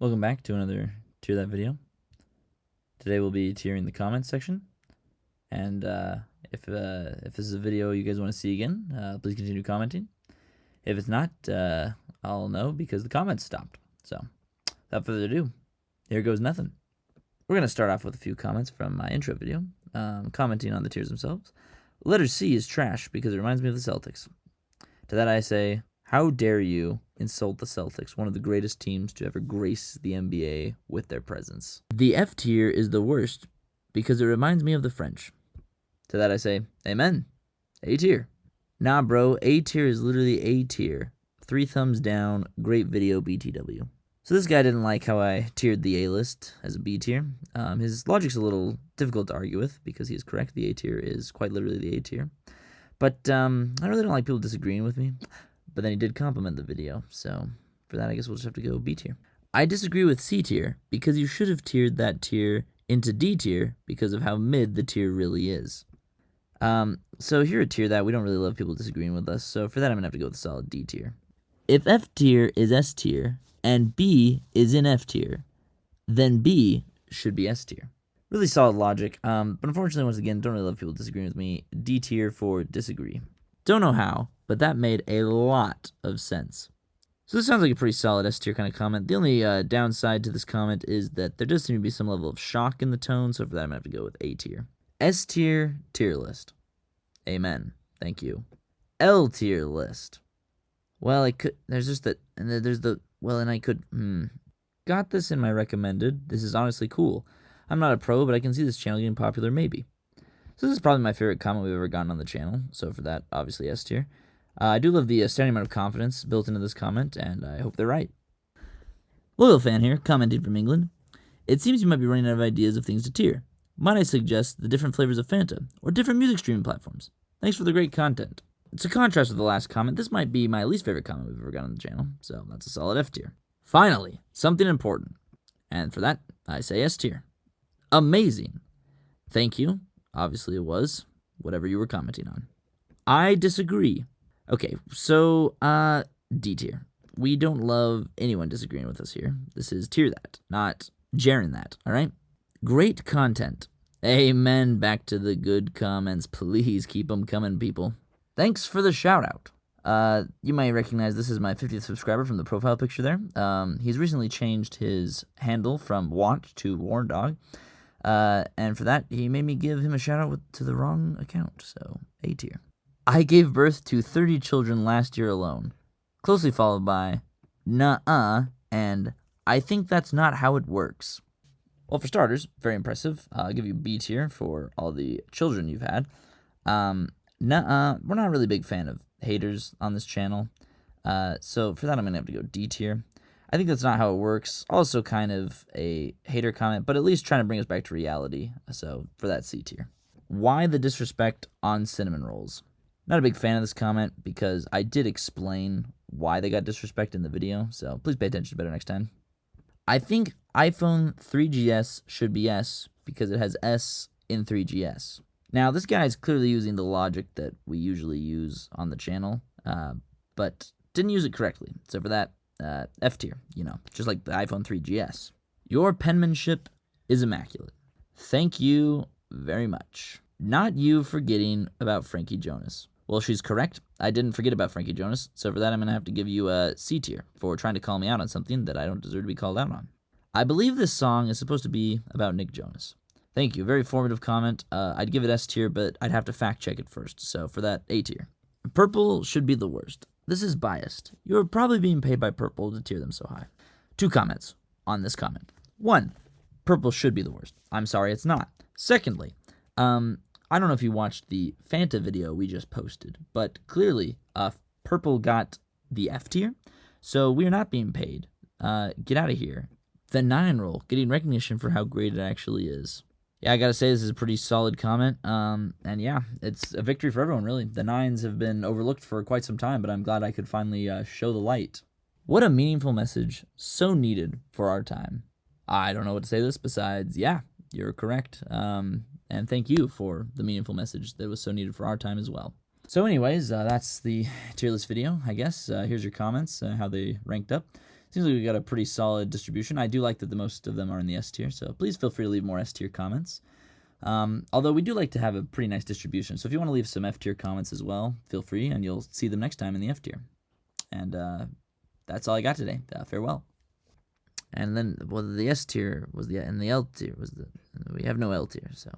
Welcome back to another Tier That video. Today we'll be tiering the comments section, and if this is a video you guys want to see again, please continue commenting. If it's not, I'll know because the comments stopped. So, without further ado, here goes nothing. We're going to start off with a few comments from my intro video, commenting on the tiers themselves. Letter C is trash because it reminds me of the Celtics. To that I say, how dare you insult the Celtics, one of the greatest teams to ever grace the NBA with their presence. The F tier is the worst because it reminds me of the French. To that I say, amen. A tier. Nah, bro, A tier is literally A tier. 3 thumbs down, great video, BTW. So this guy didn't like how I tiered the A list as a B tier. His logic's a little difficult to argue with because he is correct. The A tier is quite literally the A tier. But I really don't like people disagreeing with me. But then he did compliment the video, so for that I guess we'll just have to go B tier. I disagree with C tier because you should have tiered that tier into D tier because of how mid the tier really is. So here at tier that we don't really love people disagreeing with us, so for that I'm going to have to go with a solid D tier. If F tier is S tier and B is in F tier, then B should be S tier. Really solid logic, but unfortunately once again don't really love people disagreeing with me. D tier for disagree. Don't know how, but that made a lot of sense. So this sounds like a pretty solid S tier kind of comment. The only downside to this comment is that there does seem to be some level of shock in the tone, so for that I'm going to have to go with A tier. S tier, tier list. Amen. Thank you. L tier list. Well, I could, there's just that, and then there's the, well, and I could, got this in my recommended. This is honestly cool. I'm not a pro, but I can see this channel getting popular, maybe. So this is probably my favorite comment we've ever gotten on the channel, so for that, obviously S tier. I do love the astounding amount of confidence built into this comment, and I hope they're right. Loyal fan here, commenting from England. It seems you might be running out of ideas of things to tier. Might I suggest the different flavors of Fanta, or different music streaming platforms? Thanks for the great content. To contrast with the last comment, this might be my least favorite comment we've ever gotten on the channel, so that's a solid F tier. Finally, something important, and for that, I say S tier. Amazing. Thank you. Obviously it was, whatever you were commenting on. I disagree. Okay, so, D tier. We don't love anyone disagreeing with us here. This is tier that, not Jaren that, alright? Great content. Amen. Back to the good comments. Please keep them coming, people. Thanks for the shout out. You might recognize this is my 50th subscriber from the profile picture there. He's recently changed his handle from Want to Warn Dog. And for that, he made me give him a shout out to the wrong account, so A tier. I gave birth to 30 children last year alone, closely followed by nuh-uh and I think that's not how it works. Well, for starters, very impressive. I'll give you B tier for all the children you've had. Nuh-uh, we're not really a big fan of haters on this channel, so for that I'm going to have to go D tier. I think that's not how it works. Also kind of a hater comment, but at least trying to bring us back to reality. So for that, C tier. Why the disrespect on cinnamon rolls? Not a big fan of this comment because I did explain why they got disrespect in the video, so please pay attention better next time. I think iPhone 3GS should be S because it has S in 3GS. Now, this guy is clearly using the logic that we usually use on the channel, but didn't use it correctly. So for that, F tier, just like the iPhone 3GS. Your penmanship is immaculate. Thank you very much. Not you forgetting about Frankie Jonas. Well, she's correct. I didn't forget about Frankie Jonas, so for that I'm going to have to give you a C tier for trying to call me out on something that I don't deserve to be called out on. I believe this song is supposed to be about Nick Jonas. Thank you. Very formative comment. I'd give it S tier, but I'd have to fact check it first, so for that, A tier. Purple should be the worst. This is biased. You're probably being paid by Purple to tier them so high. 2 comments on this comment. 1, Purple should be the worst. I'm sorry it's not. Secondly, I don't know if you watched the Fanta video we just posted, but clearly Purple got the F tier, so we are not being paid. Get out of here. The 9 roll, getting recognition for how great it actually is. Yeah, I gotta say this is a pretty solid comment, and yeah, it's a victory for everyone, really. The 9s have been overlooked for quite some time, but I'm glad I could finally show the light. What a meaningful message, so needed for our time. I don't know what to say to this besides, yeah, you're correct, and thank you for the meaningful message that was so needed for our time as well. So anyways, that's the tier list video, I guess. Here's your comments, how they ranked up. seems like we got a pretty solid distribution. I do like that the most of them are in the S tier, so please feel free to leave more S tier comments. Although we do like to have a pretty nice distribution, so if you want to leave some F tier comments as well, feel free, and you'll see them next time in the F tier. And that's all I got today. Farewell. And then, well, the S tier was and the L tier was we have no L tier, so.